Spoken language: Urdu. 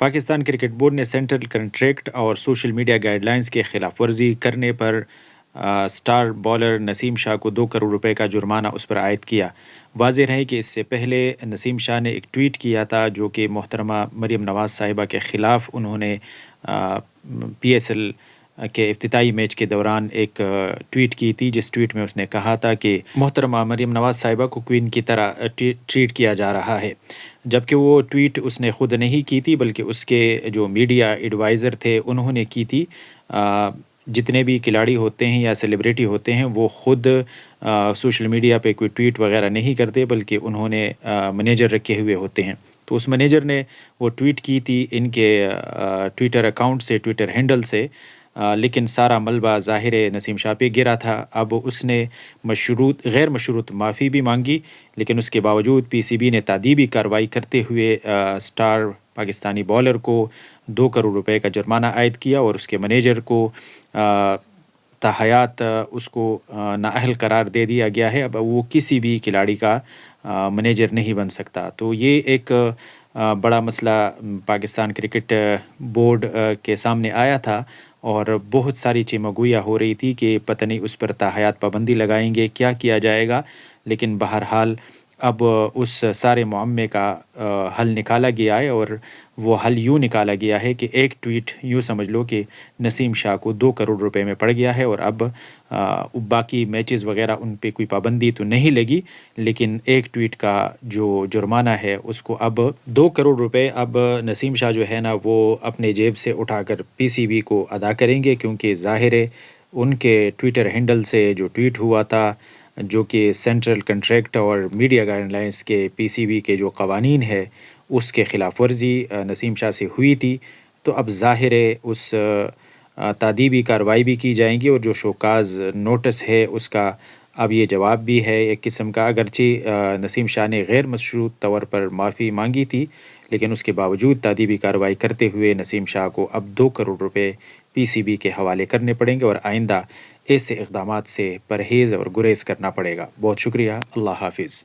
پاکستان کرکٹ بورڈ نے سینٹرل کنٹریکٹ اور سوشل میڈیا گائیڈ لائنز کی خلاف ورزی کرنے پر سٹار بالر نسیم شاہ کو 2 کروڑ روپے کا جرمانہ اس پر عائد کیا۔ واضح رہے کہ اس سے پہلے نسیم شاہ نے ایک ٹویٹ کیا تھا جو کہ محترمہ مریم نواز صاحبہ کے خلاف انہوں نے پی ایس ایل کے افتتاحی میچ کے دوران ایک ٹویٹ کی تھی، جس ٹویٹ میں اس نے کہا تھا کہ محترمہ مریم نواز صاحبہ کو کوئین کی طرح ٹریٹ کیا جا رہا ہے، جبکہ وہ ٹویٹ اس نے خود نہیں کی تھی بلکہ اس کے جو میڈیا ایڈوائزر تھے انہوں نے کی تھی۔ جتنے بھی کھلاڑی ہوتے ہیں یا سیلیبریٹی ہوتے ہیں وہ خود سوشل میڈیا پہ کوئی ٹویٹ وغیرہ نہیں کرتے بلکہ انہوں نے منیجر رکھے ہوئے ہوتے ہیں، تو اس منیجر نے وہ ٹویٹ کی تھی ان کے ٹویٹر اکاؤنٹ سے، ٹویٹر ہینڈل سے، لیکن سارا ملبہ ظاہر نسیم شاہ پہ گرا تھا۔ اب اس نے غیر مشروط معافی بھی مانگی، لیکن اس کے باوجود پی سی بی نے تادیبی کارروائی کرتے ہوئے سٹار پاکستانی بالر کو 2 کروڑ روپے کا جرمانہ عائد کیا اور اس کے منیجر کو تاحیات اس کو نااہل قرار دے دیا گیا ہے۔ اب وہ کسی بھی کھلاڑی کا منیجر نہیں بن سکتا۔ تو یہ ایک بڑا مسئلہ پاکستان کرکٹ بورڈ کے سامنے آیا تھا اور بہت ساری چیمگوئیاں ہو رہی تھی کہ پتہ نہیں اس پر تاحیات پابندی لگائیں گے، کیا کیا جائے گا، لیکن بہرحال اب اس سارے معاملے کا حل نکالا گیا ہے، اور وہ حل یوں نکالا گیا ہے کہ ایک ٹویٹ یوں سمجھ لو کہ نسیم شاہ کو 2 کروڑ روپے میں پڑ گیا ہے، اور اب باقی میچز وغیرہ ان پہ کوئی پابندی تو نہیں لگی، لیکن ایک ٹویٹ کا جو جرمانہ ہے اس کو اب 2 کروڑ روپے اب نسیم شاہ جو ہے نا وہ اپنے جیب سے اٹھا کر پی سی بی کو ادا کریں گے، کیونکہ ظاہر ہے ان کے ٹویٹر ہینڈل سے جو ٹویٹ ہوا تھا جو کہ سینٹرل کنٹریکٹ اور میڈیا گائیڈ لائنز کے پی سی بی کے جو قوانین ہے اس کے خلاف ورزی نسیم شاہ سے ہوئی تھی، تو اب ظاہر ہے اس تادیبی کارروائی بھی کی جائیں گی، اور جو شوکاز نوٹس ہے اس کا اب یہ جواب بھی ہے ایک قسم کا۔ اگرچہ نسیم شاہ نے غیر مشروط طور پر معافی مانگی تھی، لیکن اس کے باوجود تادیبی کارروائی کرتے ہوئے نسیم شاہ کو اب 2 کروڑ روپے پی سی بی کے حوالے کرنے پڑیں گے، اور آئندہ ایسے اقدامات سے پرہیز اور گریز کرنا پڑے گا۔ بہت شکریہ، اللہ حافظ۔